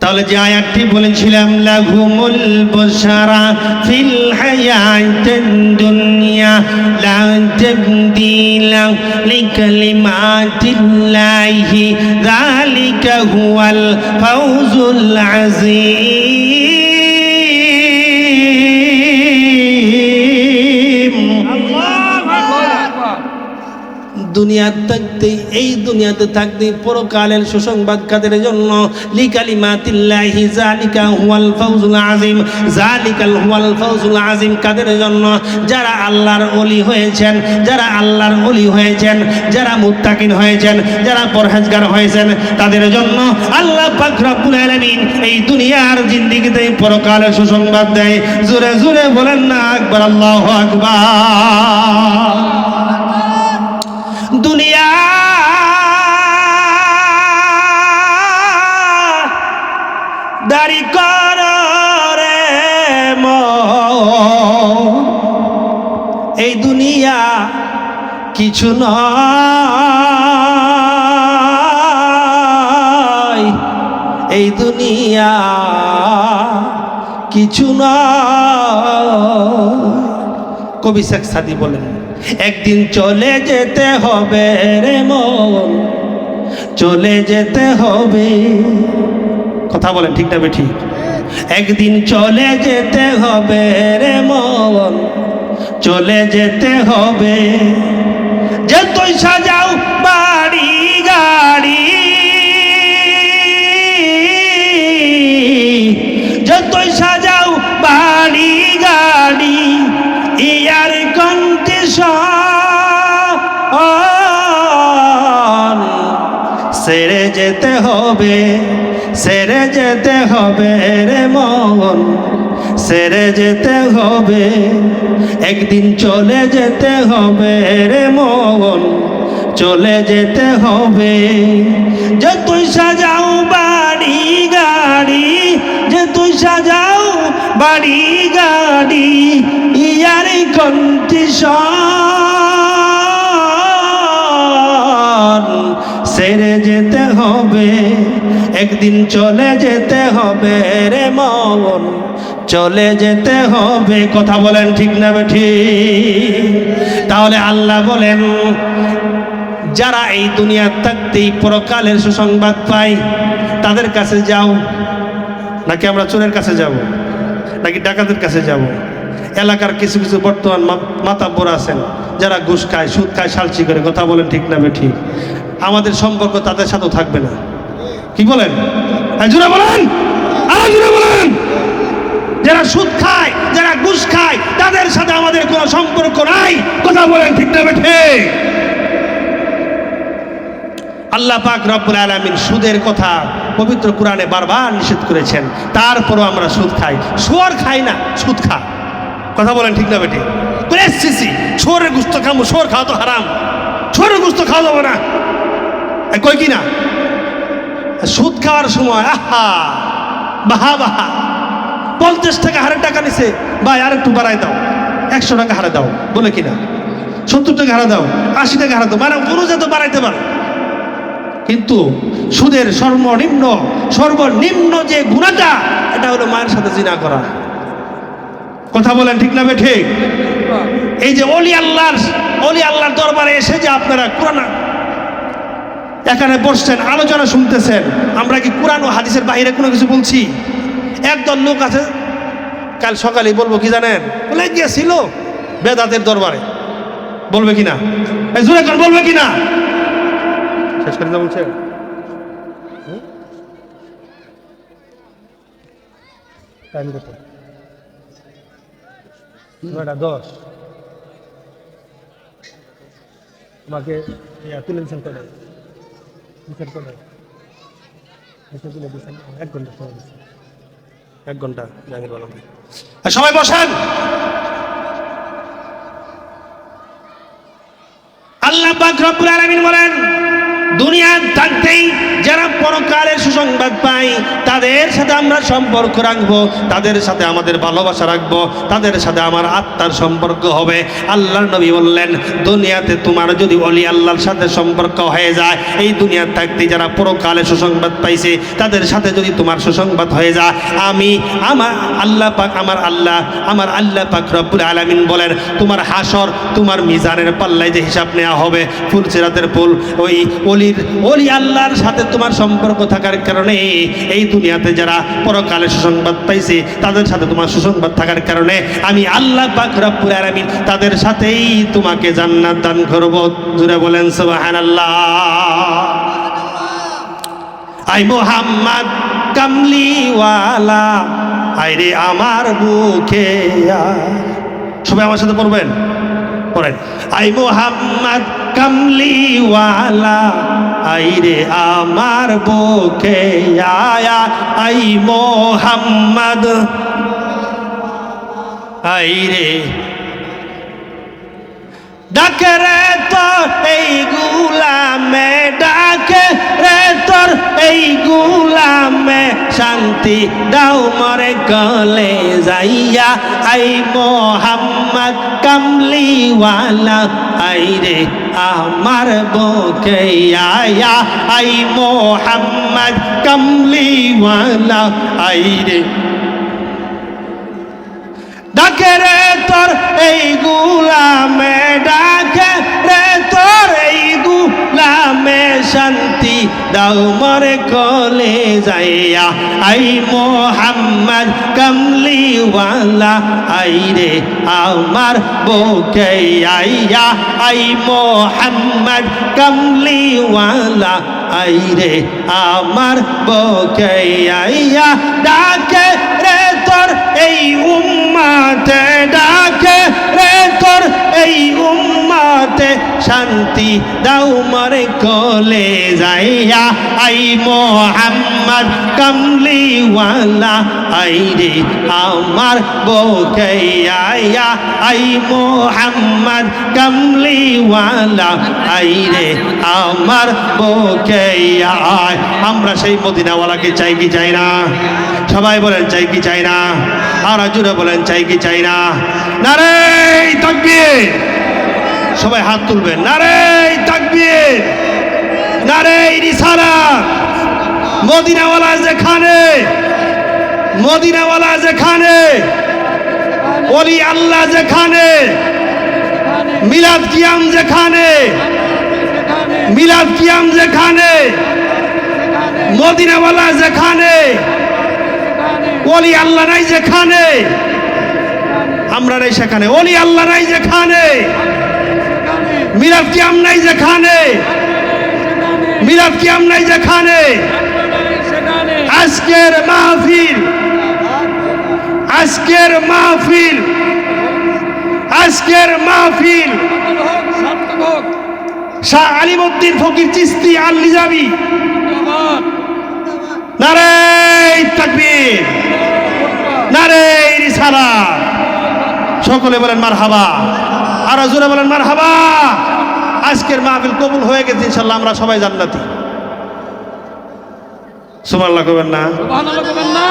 তাহলে যে আয়াতটি বলেছিলাম লাহুমুল বুশরা ফিল হায়াতিদ দুনিয়া লা তাবদীলা লিকালিমাতিল্লাহি যালিকা হুয়াল ফাওজুল আযীম। দুনিয়ার থাকতে এই দুনিয়াতে থাকতে পরকালের সুসংবাদ কাদের জন্য? লিকালিমাতিল্লাহি যালিকা হুয়াল ফাওজুল আযীম, যালিকাল হুয়াল ফাওজুল আযীম কাদের জন্য? যারা আল্লাহর ওলি হয়েছেন, যারা আল্লাহর ওলি হয়েছেন, যারা মুত্তাকিন হয়েছেন, যারা পরহেজগার হয়েছেন, তাদের জন্য আল্লাহ পাক রব্বুল আলামিন এই দুনিয়ার জিন্দেগিতে পরকালের সুসংবাদ দেয়। জোরে জোরে বলেন না আকবার, আল্লাহু আকবার। দুনিয়া দাড়ি কর রে এই দুনিয়া কিছু নয়, এই দুনিয়া কিছু নয়। কবি শেখ সাদি বলেন, একদিন চলে যেতে হবে রে মন, চলে যেতে হবে। কথা বলেন ঠিক না বেঠিক? একদিন চলে যেতে হবে রে মন, চলে যেতে হবে। যতই সাজাও বাড়ি গাড়ি, যতই সাজাও বাড়ি গাড়ি, ইয়ার কন্ডিশন সেরে যেতে হবে, সেরে যেতে হবে রে মন, সেরে যেতে হবে। একদিন চলে যেতে হবে রে মন, চলে যেতে হবে। যতই সাজাও বাড়ি গাড়ি, যতই সাজাও বাড়ি গাড়ি, ইয়ার কন্ডিশন সেরে যেতে হবে। একদিন চলে যেতে হবে রে মন, চলে যেতে হবে। কথা বলেন ঠিক না বেঠিক? তাহলে আল্লাহ বলেন, যারা এই দুনিয়ার থাকতেই পরকালের সুসংবাদ পায় তাদের কাছে যাও, নাকি আমরা চোরের কাছে যাব, নাকি ডাকাতের কাছে যাব? এলাকার কিছু কিছু বর্তমান মাতাব্বর আছেন যারা ঘুষ খায়, সুদ খায়, সালচি করে। কথা বলেন ঠিক না বেঠিক? আমাদের সম্পর্ক তাদের সাথেও থাকবে না। কি বলেন? জোরে বলেন, আরো জোরে বলেন। যারা সুদ খায়, যারা ঘুষ খায়, তাদের সাথে আমাদের কোনো সম্পর্ক নাই। কথা বলেন ঠিক না বেঠিক? আল্লাহ পাক রব্বুল আলামিন সুদের কথা পবিত্র কোরআনে বারবার নিষেধ করেছেন, তারপরও আমরা সুদ খাই। শুয়োর খাই না, সুদ খা। কথা বলেন ঠিক না বেঠিক? শুয়োরের গোশত খাবো, শুয়োর খাওয়া তো হারাম, শুয়োরের গোশত খাওয়া যাবে না। কই কি না? সুদ খাওয়ার সময় আহা বাহা বাহা, 50 টাকা হারে টাকা নিছে, ভাই আর একটু বাড়াই দাও, 100 টাকা হারে দাও, বলে কিনা 70 টাকা হারে দাও, 80 টাকা হারে দাও, মানে পুরো তো বাড়াইতে পারে। কিন্তু সুদের সর্বনিম্ন যে গুনাহটা, এটা হলো মায়ের সাথে জিনা করা। কথা বলেন ঠিক না বেঠিক? এই যে অলি আল্লাহর দরবারে এসে যে আপনারা কোরআন এখানে বসছেন, আলোচনা শুনতেছেন, আমরা কি কোরআন ও হাদিসের বাইরে কোনো কিছু বলছি? একদল লোক আছে, কাল সকালে বলবো কি জানেন, বলে গিয়েছিল বেদাতের দরবারে। বলবে কিনা? জোরে কোন বলবে কিনা? শেষ করে বলছে টাইম কত? 9:10। আমাকে তুলে দিচ্ছেন করে, দিচ্ছেন করে, তুলে দিচ্ছেন 1 ঘন্টা সময় দিচ্ছেন, 1 ঘন্টা জানি বলো। সবাই বসেন। আল্লাহ পাক রব্বুল আলামিন বলেন, দুনিয়া থাকতেই যারা পরকালের সুসংবাদ পাই, তাদের সাথে আমরা সম্পর্ক রাখবো, তাদের সাথে আমাদের ভালোবাসা রাখবো, তাদের সাথে আমার আত্মার সম্পর্ক হবে। আল্লাহর নবী বললেন, দুনিয়াতে তোমার যদি ওলি আল্লাহর সাথে সম্পর্ক হয়ে যায়, এই দুনিয়ার থাকতে যারা পরকালে সুসংবাদ পাইছে তাদের সাথে যদি তোমার সুসংবাদ হয়ে যায়, আমি আমার আল্লাহ পাক আমার আল্লাহ পাক রব্বুল আলামিন বলেন, তোমার হাসর, তোমার মিজানের পাল্লায় যে হিসাব নেওয়া হবে, ফুলসিরাতের পুল, ওই ওলি আল্লাহর সাথে তোমার সম্পর্ক থাকার কারণে, এই দুনিয়াতে যারা পরকালে সুসংবাদ পাইছে তাদের সাথে তোমার সুসংবাদ থাকার কারণে আমি আল্লাহ পাক রব্বুল আলামিন তাদের সাথেই তোমাকে জান্নাত দান করব। জুড়ে বলেন সুবহানাল্লাহ। আই মোহাম্মদ কামলিওয়ালা, আইরে আমার বুকে সবাই আমার সাথে পড়বেন, পড়েন। আই মোহাম্মদ কামলিওয়ালা, আইরে আমার বুকে আয়া, আই মোহাম্মদ, আইরে ডাকে রে তোর এই গুলামে, ডাকে রে তোর এই গুলামে, শান্তি দাও মরে গলে যাইয়া, আই মোহাম্মদ কামলিওয়ালা, আইরে আমার বুকে আয়া, আই মোহাম্মদ কামলিওয়ালা, আইরে ডাকে রে তোর এই গুলামে, ডাকে রে তোর এই গুলামে, শান্তি দাও মরে কলে যাইয়া, আই মোহাম্মদ কামলিওয়ালা, আইরে আমার বুকে আইয়া, আই মোহাম্মদ কামলিওয়ালা, আইরে আমার বুকে আইয়া, ডাকে রে তোর এই উম্মতে, ডাকে রে তোর এই উম্মতে, শান্তি দাও মরে কোলে যাইয়া, আই মোহাম্মদ কামলিওয়ালা, আইরে আমার বুকে আইয়া, আই মোহাম্মদ কামলিওয়ালা, আইরে আমার বুকে আয়। আমরা সেই মদিনাওয়ালাকে চাই কি চাই না? সবাই বলেন চাই কি চাই না? আর জুড়ে বলেন চাই কি চাই না? নারে তাকবীর, সবাই হাত তুলবেন। নারে তাকবীর, নারে রিসালাত। মদিনাওয়ালা যেখানে, মদিনাওয়ালা যেখানে, ওলি আল্লাহ যেখানে, মিলাদ কিয়াম যেখানে, মিলাদ কিয়াম যেখানে, মদিনাওয়ালা যেখানে, ওলি আল্লাহ নাই যেখানে, আমরা নাই সেখানে, ওলি আল্লাহ নাই যেখানে, মিলাদ কিয়াম নাই যেখানে, মিলাদ কিয়াম নাই যেখানে, আজকের মাহফিল, আজকের মাহফিল, আজকের মাহফিল শাহ আলিমউদ্দিন ফকির চিশতি আল নিজামী, নারে তাকবীর, নারে রিসালাত। সকলে বলেন মারহাবা, আর জোরে বলেন মারহাবা। আজকের মাহফিল কবুল হয়ে গেছে ইনশাআল্লাহ, আমরা সবাই জান্নাতি। সুবহানাল্লাহ কবেন না? সুবহানাল্লাহ কবেন না?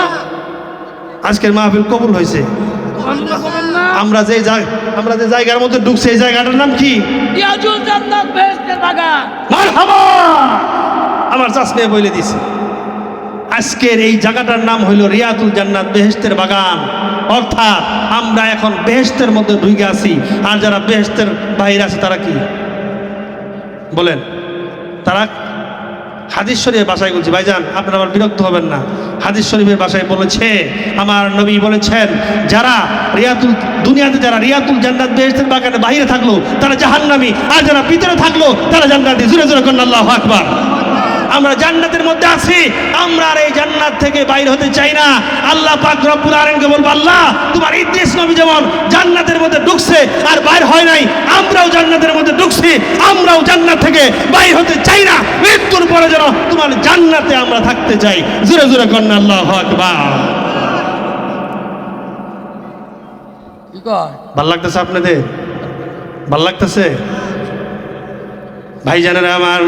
আজকের মাহফিল কবুল হয়েছে। সুবহানাল্লাহ কবেন না? আমরা যে জায়গার মধ্যে ঢুকছি, এই জায়গাটার নাম কি? রিয়াজুল জান্নাত, বেহেশতের বাগান। মারহাবা। আমার চাচমে বলে দিছে, আজকের এই জায়গাটার নাম হইল রিয়াতুল জান্নাত, বেহেশতের বাগান। অর্থাৎ আমরা এখন বেহেশতের মধ্যে ঢুকে আছি, আর যারা বেহেশতের বাইরে আছে তারা কি বলেন? তারা হাদিস শরীফের ভাষায় বলছি, ভাইজান আপনারা আবার বিরক্ত হবেন না। হাদিস শরীফের ভাষায় বলেছে, আমার নবী বলেছেন, যারা দুনিয়াতে যারা রিয়াতুল জান্নাত বেহেশতের বাগানে বাইরে থাকলো তারা জাহান্নামী, আর যারা ভিতরে থাকলো তারা জান্নাতি। জোরে জোরে করেন আল্লাহু আকবার। আমরা জান্নাতের মধ্যে আছি, আমরা আর এই জান্নাত থেকে বাইরে হতে চাই না। আল্লাহ পাক রব্বুল আলামিনকে বলবো, আল্লাহ তোমার ইদ্রিস নবী যেমন জান্নাতের মধ্যে ঢুকছে আর বাইর হয় নাই, আমরাও জান্নাতের মধ্যে ঢুকছি, আমরাও জান্নাত থেকে বাইর হতে চাই না। মৃত্যুর পরে যেন তোমার জান্নাতে আমরা থাকতে চাই। জোরে জোরে করেন আল্লাহু আকবার। কি কয়? ভাল লাগতেছে আপনাদের? ভাল লাগতেছে ভাইজানেরা আমার?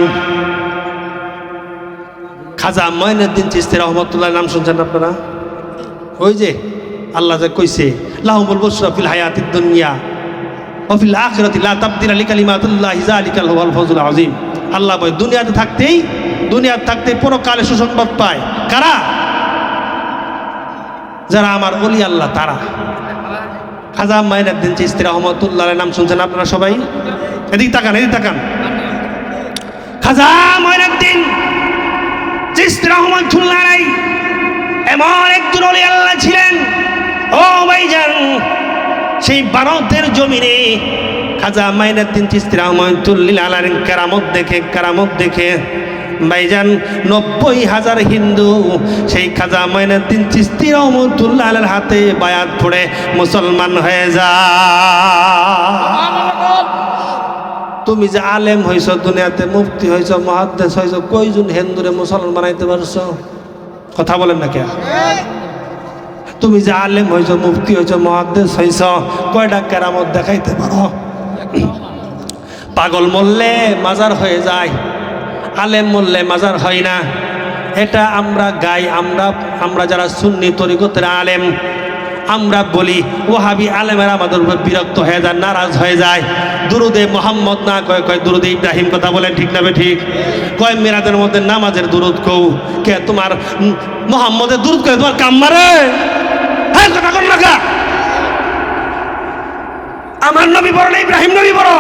খাজা মঈনুদ্দিন চিশতি রহমতুল্লাহ নাম শুনছেন আপনারা? ওই যে আল্লাহ যে কইছে লাহুমুল বুশরা ফিল হায়াতিদ দুনিয়া ওয়া ফিল আখিরাতি লা তাবদীলা লিকালিমাতিল্লাহি যালিকাল হুয়াল ফাওজুল আযীম। আল্লাহ বলে দুনিয়াতে থাকতেই পরকালে সুসংবাদ পায় কারা? যারা আমার ওলি আল্লাহ তারা। খাজা মঈনুদ্দিন চিশতি রহমতুল্লাহ নাম শুনছেন আপনারা সবাই? এদিকে তাকান। খাজা মঈনুদ্দিন চিশতি রহমতুল্লাহ এমন একজন ওলি আল্লাহ ছিলেন ও ভাইজান, সেই ভারতের জমিনে খাজা মঈনুদ্দিন চিশতি রহমতুল্লাহ আলাইহির কারামত দেখে ভাইজান 90,000 হিন্দু সেই খাজা মঈনুদ্দিন চিশতি রহমতুল্লাহ আলাইহির হাতে বায়াত পড়ে মুসলমান হয়ে যায়। তুমি যে আলেম হইছ, দুনিয়াতে মুফতি হইছ, মুহাদ্দিস হইছ, কয়জন হিন্দুরে মুসলমান বানাইতে পারছো? কথা বলেন না কে? তুমি যে আলেম হইছ, মুফতি হইছ, মুহাদ্দিস হইছ, কয়টা কেরামত দেখাইতে পারো? পাগল মরলে মাজার হয়ে যায়, আলেম মরলে মাজার হয় না। এটা আমরা গাই, আমরা যারা সুন্নি তরিকতের আলেম আমরা বলি, ওহাবি আলেমেরা আমাদের উপর বিরক্ত হয়ে যায়, নারাজ হয়ে যায়। দুরুদে মোহাম্মদ না কয় দুরুদে ইব্রাহিম। কথা বলেন ঠিক না ঠিক? কয় মিরাদের মধ্যে নামাজের দুরুদ কও, কে তোমার মোহাম্মদের দুরুদ করে তোমার কাম মারে? হ্যাঁ, কথা কর না কা? আমার নবী বড় না ইব্রাহিম নবী বড়?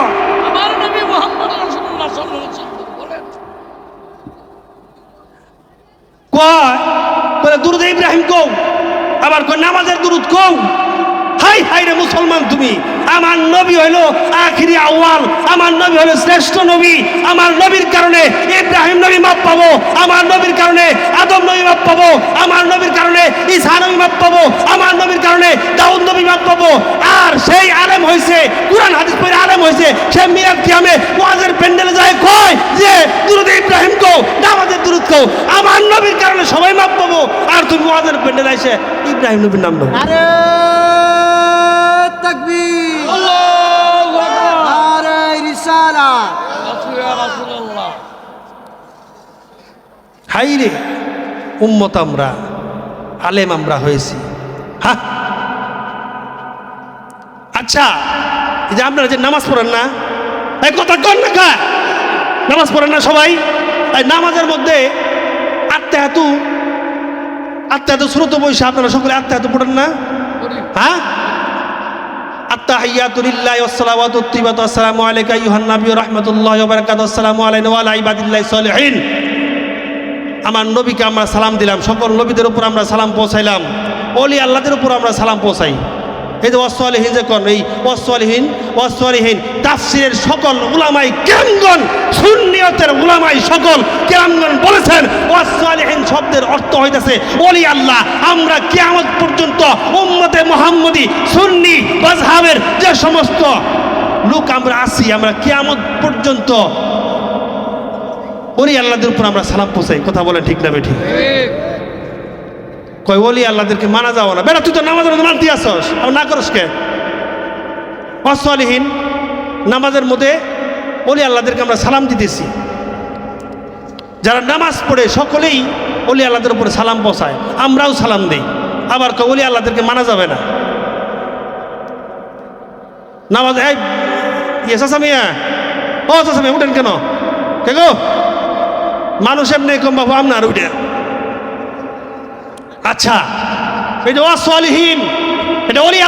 আমার নবী মুহাম্মদ রাসূলুল্লাহ সাল্লাল্লাহু আলাইহি ওয়াসাল্লাম বলেন। কয় দুরুদে ইব্রাহিম কও, আবার কয় নামাজের দুরুদ কও। হাই রে মুসলমান তুমি! আমার নবী হইল আখিরি আউয়াল, আমার নবী হইল শ্রেষ্ঠ নবী। আমার নবীর কারণে ইব্রাহিম নবী মাপ পাবো, আমার নবীর কারণে আদম নবী মাপ পাবো, আমার নবীর কারণে ঈসা নবী মাপ পাবো, আমার নবীর কারণে দাউদ নবী মাপ পাবো। আর সেই আলেম হইছে, কুরআন হাদিস পড়ে আলেম হইছে, সে মিলাদ কিয়ামে ওয়াজের প্যান্ডেলে যায় কয় যে দুরুদ ইব্রাহিম কও, নামাজের দুরুদ কও। আমার নবীর কারণে সবাই মাপ পাবো, আর তুমি ওয়াজের প্যান্ডেলে এসে ইব্রাহিম নবীর নাম নাও। তাকবীর, আল্লাহু আকবার, নারে রিসালাত, রাসূলুল্লাহ। হাই রে উম্মত, আমরা আলেম আমরা হয়েছি। হ্যাঁ, আচ্ছা, এই যে আপনারা যে নামাজ পড়েন না, এই কথা কন না কা? নামাজ পড়েন না সবাই? এই নামাজের মধ্যে আত্মাহাতু শ্রুত বৈশা আপনারা সকলে আত্মাহাতু পড়েন না? হ্যাঁ, আত্তাহিয়াতু লিল্লাহি ওয়াস সালাওয়াতু আত-তাইয়্যিবাতু আসসালামু আলাইকা আইয়ুহান নাবিয়্যু ওয়া রাহমাতুল্লাহি ওয়া বারাকাতুহু আসসালামু আলাইনা ওয়া আলা ইবাদিল্লাহিস সালিহিন। আমার নবীকে আমরা সালাম দিলাম, সকল নবীদের উপর আমরা সালাম পৌঁছাইলাম, ওলি আল্লাহদের উপর আমরা সালাম পৌঁছাই। এই যে ওয়াসসালিহিন যে কোন, এই ওয়াসসালিহিন তাফসীরের সকল উলামায়ে কেরামগণ, সুন্নিয়তের উলামায়ে সকল কেরামগণ বলেছেন ওয়াসসালিহিন শব্দের অর্থ হইতাছে ওলি আল্লাহ। আমরা কিয়ামত পর্যন্ত উম্মতে মুহাম্মদী সুন্নি মাযহাবের যে সমস্ত লোক আমরা আছি, আমরা কিয়ামত পর্যন্ত ওলি আল্লাহদের উপর আমরা সালাম পৌঁছাই। কথা বলেন ঠিক না বেঠিক? কয় ওলি আল্লাহদেরকে মানা যাও না। বেটা, তুই তো নামাজের মধ্যে মানতে আসস, আর না করস কে? ওয়াসসালিহিন নামাজের মধ্যে ওলি আল্লাহদেরকে আমরা সালাম দিতেছি। যারা নামাজ পড়ে সকলেই ওলি আল্লাহদের উপরে সালাম পৌঁছায়, আমরাও সালাম দিই। আবার কয় ওলি আল্লাহদেরকে মানা যাবে না। নামাজ এই চাচামিয়া, ও চাচামিয়া উঠেন কেন? কে গো? মানুষ এমনি কম বাবু আপনার উঠে। আচ্ছা, এই যে ওয়াসসালিহিন, এটা ওলি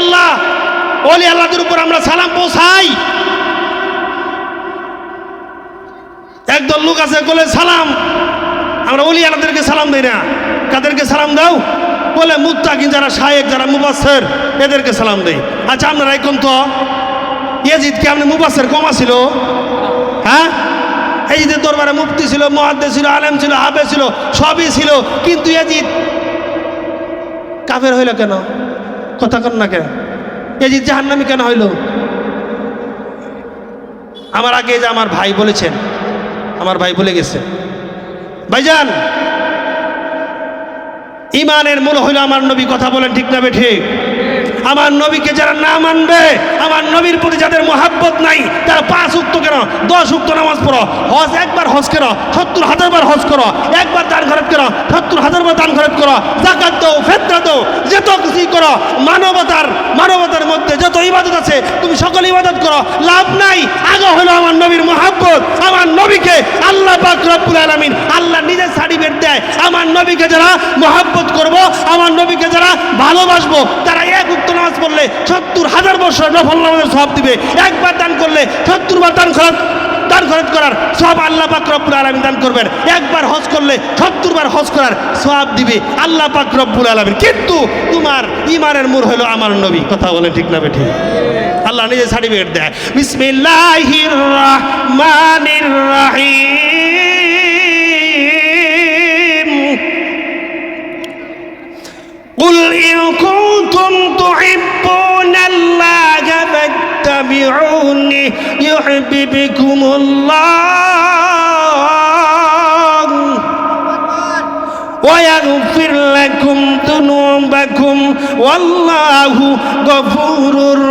আল্লাহদের উপর আমরা সালাম পৌঁছাই। একদল লোক আছে বলে সালাম, আমরা ওলি আল্লাহদেরকে সালাম দেই না। কাদেরকে সালাম দাও? বলে মুত্তাকিন, যারা শায়েখ, যারা মুবাসসির, এদেরকে সালাম দেই। আচ্ছা, আপনারা এখন তো ইয়াজিদ কি আপনি মুবাসসির কম ছিল? হ্যাঁ, এই যে দরবারে মুফতি ছিল, মুহাদ্দিস ছিল, আলেম ছিল, হাফেজ ছিল, সবই ছিল, কিন্তু ইয়াজিদ কাফের হইল কেন? কথা কন না কেন? ইয়াজিদ জাহান্নামী কেন হইল? আমার আগে যে আমার ভাই বলেছেন, আমার ভাই বলে গেছে, ভাইজান ইমানের মূল হইল আমার নবী। কথা বলেন ঠিক না ঠিক? আমার নবীকে যারা না মানবে, আমার নবীর প্রতি যাদের মহাব্বত নাই, তারা 5 ওয়াক্ত কেন 10 ওয়াক্ত নামাজ পড়ো, হজ একবার হজ করো 70,000 বার হজ করো, একবার দান খরচ করো 70,000 বার দান খরচ করো, যাকাত দাও, ফিতরা দাও, যত কিছু করো, মানবতার মধ্যে যত ইবাদত আছে তুমি সকল ইবাদত করো, লাভ নাই। আগে হলো আমার নবীর মহাব্বত। আমার নবীকে আল্লাহ পাক রব্বুল আলামিন আল্লাহ নিজে সার্টিফিকেট দেয়, আমার নবীকে যারা মহাব্বত করব, আমার নবীকে যারা ভালোবাসবো, তারা 1 ওয়াক্ত নামাজ পড়লে 70,000 বছর নফল নামাজের সওয়াব দিবে, একবার দান করলে 70 বার দান খরচ করার সব আল্লাহ পাক রব্বুল আলামিন দান করবেন, একবার হজ করলে 70 বার হজ করার সওয়াব দিবে আল্লাহ পাক রব্বুল আলামিন। কিন্তু তোমার ঈমানের মূল হলো আমার নবী। কথা বলে ঠিক না বেঠিক? আল্লাহ নিজে সার্টিফিকেট দেয়। বিসমিল্লাহির রহমানির রহিম। কুল ইন কুনতুম তুহিব্বুনাল্লাহা ফাত্তাবিউনি ইউহিব্বুকুমুল্লাহ ওয়া ইয়াগফির লাকুম যুনুবাকুম ওয়াল্লাহু গফুরুর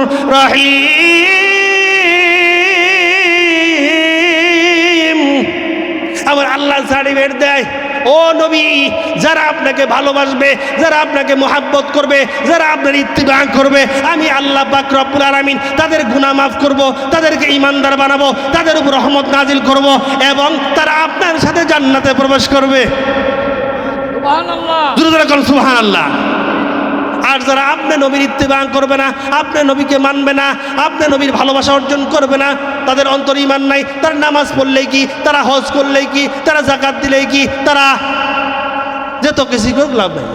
রহিম। আমার আল্লাহ সার্টিফিকেট দেয়, ও নবী, যারা আপনাকে ভালোবাসবে, যারা আপনাকে মহাব্বত করবে, যারা আপনার ইত্তিবা করবে, আমি আল্লাহ পাক রব্বুল আলামিন তাদের গুনাহ মাফ করব, তাদেরকে ঈমানদার বানাবো, তাদের উপর রহমত নাজিল করব এবং তারা আপনার সাথে জান্নাতে প্রবেশ করবে। সুবহানাল্লাহ, জোরে জোরে বলুন সুবহানাল্লাহ। আর যারা আপনি নবীর ইত্তিবা করবে না, আপনি নবীকে মানবে না, আপনি নবীর ভালোবাসা অর্জন করবে না, তাদের অন্তর ঈমান নাই, তারা নামাজ পড়লেই কি, তারা হজ করলেই কি, তারা যাকাত দিলেই কি, তারা যত কিছু করুক লাভ নাই।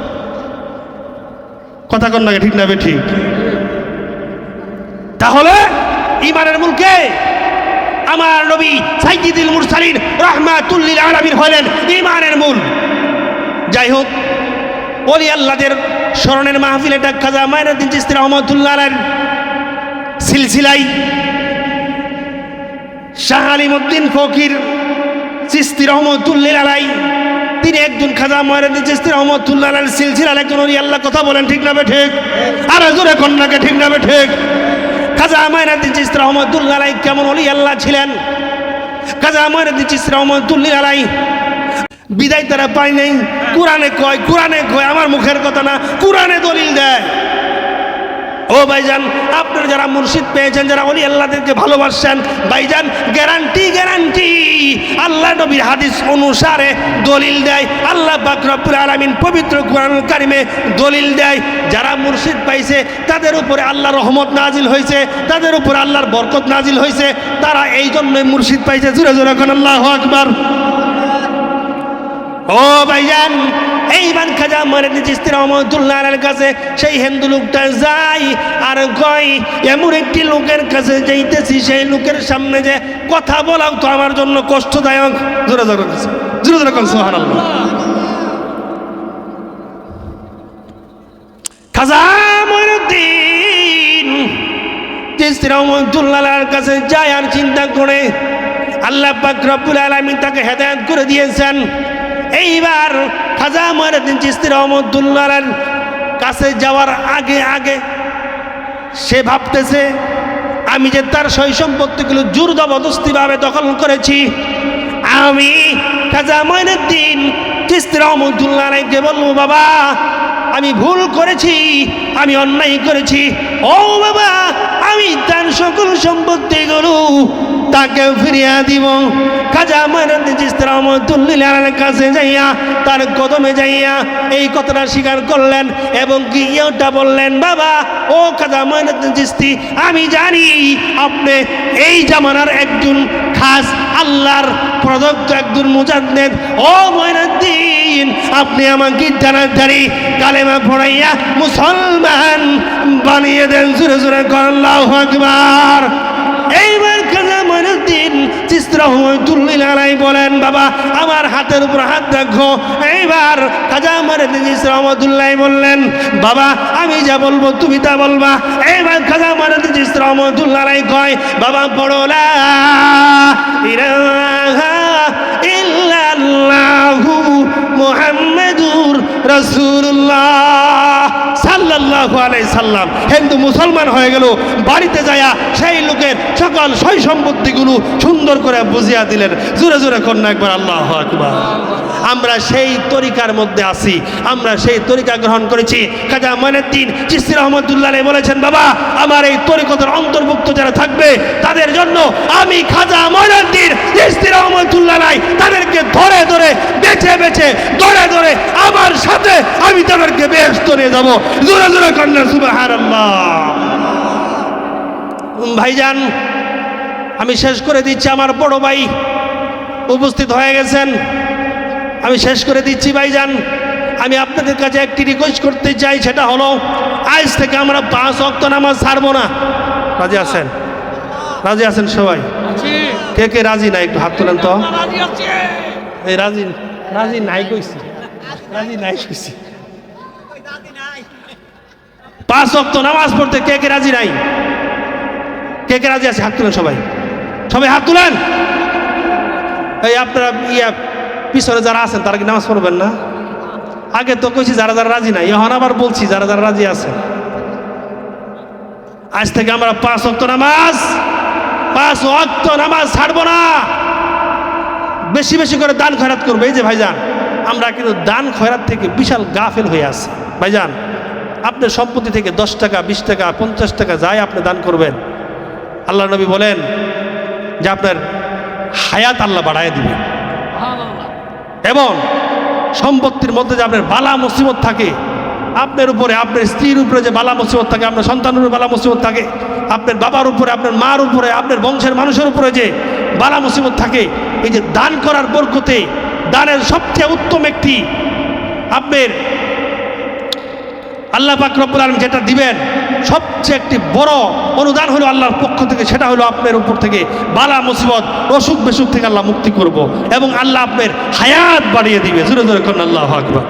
কথা কন না ঠিক না ঠিক? তাহলে ঈমানের মূল কে? আমার নবী সাইয়্যিদুল মুরসালিন রাহমাতুল লিল আলামিন হলেন ঈমানের মূল। যাই হোক, ওলি আল্লাহদের স্মরণের মাহফিল, এটা খাজা মাইনুদ্দিন চিশতি রহমাতুল্লাহ আলাইহির সিলসিলাই শাহ আলিমউদ্দিন ফকির চিশতি রহমাতুল্লাহ আলাইহি, তিনি একজন খাজা মাইনুদ্দিন চিশতি রহমাতুল্লাহ আলাইহির সিলসিলার একজন ওলি আল্লাহ। কথা বলেন ঠিক না ঠিক? আর জোরে কন্যাকে ঠিক না ঠিক? খাজা মাইনুদ্দিন চিশতি রহমাতুল্লাহ আলাইহি কেমন ওলি আল্লাহ ছিলেন? খাজা মাইনুদ্দিন চিশতি রহমাতুল্লাহ আলাইহি বিদায় তারা পায় নাই। কোরআনে কয়, আমার মুখের কথা না, কোরআনে দলিল দেয়। ও ভাইজান, আপনারা যারা মুর্শিদ পেয়েছেন, যারা ওলি আল্লাহদেরকে ভালোবাসছেন, ভাইজান গ্যারান্টি আল্লাহ নবীর হাদিস অনুসারে দলিল দেয়। আল্লাহ পাক রব্বুল আলামিন পবিত্র কোরআনুল কারিমে দলিল দেয়, যারা মুর্শিদ পাইছে তাদের উপরে আল্লাহর রহমত নাজিল হয়েছে, তাদের উপরে আল্লাহর বরকত নাজিল হয়েছে, তারা এই জন্যই মুর্শিদ পাইছে। জোরে জোরে কোন আল্লাহু আকবার। ও ভাইজান, এইবার খাজা মাইনুদ্দিন চিশতি রহমাতুল্লাহ আলাইহির কাছে সেই হিন্দু লোকটা যায় আর কয়, এমন একটি লোকের কাছে যাইতেছি, সেই লোকের সামনে যে কথা বলাও তো আমার জন্য কষ্টদায়ক। জোরে জোরে কোন সুবহানাল্লাহ। খাজা মাইনুদ্দিন চিশতি রহমাতুল্লাহ আলাইহির কাছে যায় আর চিন্তা করে, আল্লাহ পাক রব্বুল আলামিন তাকে হেদায়েত করে দিয়েছেন। এইবার খাজা মাইনুদ্দিন চিশতি রহমাতুল্লাহ আলাইহির কাছে যাওয়ার আগে সে ভাবতেছে, আমি যে তার সয় সম্পত্তিগুলো জোর জবরদস্তিভাবে দখল করেছি, আমি খাজা মাইনুদ্দিন চিশতি রহমাতুল্লাহ আলাইহিকে বলবো, বাবা আমি ভুল করেছি, আমি অন্যায় করেছি, ও বাবা আমি তার সকল সম্পত্তিগুলো তাকে ফিরিয়ে দিব। খাজা মাইনুদ্দিন চিশতি রহমাতুল্লাহ আলাইহির কাছে যাইয়া, তার কদমে যাইয়া এই কথাটা স্বীকার করলেন এবং কি এটা বললেন, বাবা ও খাজা মাইনুদ্দিন চিশতি, আমি জানি আপনি এই জামানার একজন খাস আল্লাহর প্রদত্ত একজন মুজাদ্দিদ। ও মাইনুদ্দিন, আপনি আমাকে তাড়াতাড়ি কালেমা পড়াইয়া মুসলমান বানিয়ে দেন। জোরে জোরে কর আল্লাহু আকবার। এইবার খাজা মাইনুদ্দিন চিশতি রহমাতুল্লাহ আলাইহি বলেন, বাবা আমার হাতের উপর হাত রাখো। এইবার খাজা মাইনুদ্দিন চিশতি রহমাতুল্লাহ বললেন, বাবা আমি যা বলবো তুমি তা বলবা। এইবার খাজা মাইনুদ্দিন চিশতি রহমাতুল্লাহ আলাইহি কয়, বাবা পড়ো লা ইলাহা ইল্লাল্লাহু মুহাম্মাদুর রাসূলুল্লাহ সাল্লাল্লাহু আলাইহি সাল্লাম হিন্দু মুসলমান হয়ে গেল, বাড়িতে যায়া সেই লোকের সকল সই সম্পত্তিগুলো সুন্দর করে বুঝিয়া দিলেন। জোরে জোরে কন্যা একবার আল্লাহু আকবার। আমরা সেই তরিকার মধ্যে আছি, আমরা সেই তরিকা গ্রহণ করেছি। খাজা মঈনুদ্দিন চিশতি রহমতুল্লাহ আলাইহি বলেছেন, বাবা আমার এই তরিকতের অন্তর্ভুক্ত যারা থাকবে তাদের জন্য আমি খাজা মঈনুদ্দিন চিশতি রহমতুল্লাহ আলাইহি তাদেরকে ধরে ধরে বেছে বেছে ধরে ধরে আমার সাথে আমি তাদেরকে বেহেশত নিয়ে যাব। জোরে জোরে কন্যা সুবহানাল্লাহ। ভাইজান আমি শেষ করে দিচ্ছি, আমার বড় ভাই উপস্থিত হয়ে গেছেন, আমি শেষ করে দিচ্ছি। ভাইজান আমি আপনাদের কাছে একটি রিকোয়েস্ট করতে চাই, সেটা হলো আজ থেকে আমরা 5 ওয়াক্ত নামাজ ছাড়বো না। রাজি আছেন? রাজি আছেন সবাই? আছি। কে কে রাজি না একটু হাত তোলেন তো। আমরা রাজি আছি। এই রাজি রাজি নাই কইছি, রাজি নাই কইছি। 5 ওয়াক্ত নামাজ পড়তে কে কে রাজি নাই? কে কে রাজি আছে হাত তুলেন সবাই, সবাই হাত তুলেন। এই আপনারা পিছনে যারা আছেন তারা কি নামাজ পড়বেন না? আগে তো কইছি যারা যারা রাজি নাই, এখন আবার বলছি যারা যারা রাজি আছে। আজ থেকে আমরা 5 ওয়াক্ত নামাজ ছাড়বো না। বেশি বেশি করে দান খয়রাত করবো। এই যে ভাইজান আমরা কিন্তু দান খয়রাত থেকে বিশাল গাফেল হয়ে আছি। ভাইজান আপনার সম্পত্তি থেকে 10 টাকা 20 টাকা 50 টাকা যাই আপনি দান করবেন, আল্লাহ নবী বলেন যে আপনার হায়াত আল্লাহ বাড়ায় দিবেন। এবং সম্পত্তির মধ্যে যে আপনার বালা মুসিবত থাকে, আপনার উপরে আপনার স্ত্রীর উপরে যে বালা মুসিবত থাকে, আপনার সন্তানের উপরে বালা মুসিবত থাকে, আপনার বাবার উপরে আপনার মার উপরে আপনার বংশের মানুষের উপরে যে বালা মুসিবত থাকে, এই যে দান করার বরকতে দানের সবচেয়ে উত্তম একটি আপনার আল্লাহ পাক রব্বুল আলামিন যেটা দিবেন সবচেয়ে একটি বড় অনুদান হলো আল্লাহর পক্ষ থেকে, সেটা হলো আপনার উপর থেকে বালা মুসিবত অসুখ বেসুখ থেকে আল্লাহ মুক্তি করব এবং আল্লাহ আপনার হায়াত বাড়িয়ে দিবে। জোরে জোরে করেন আল্লাহু আকবার।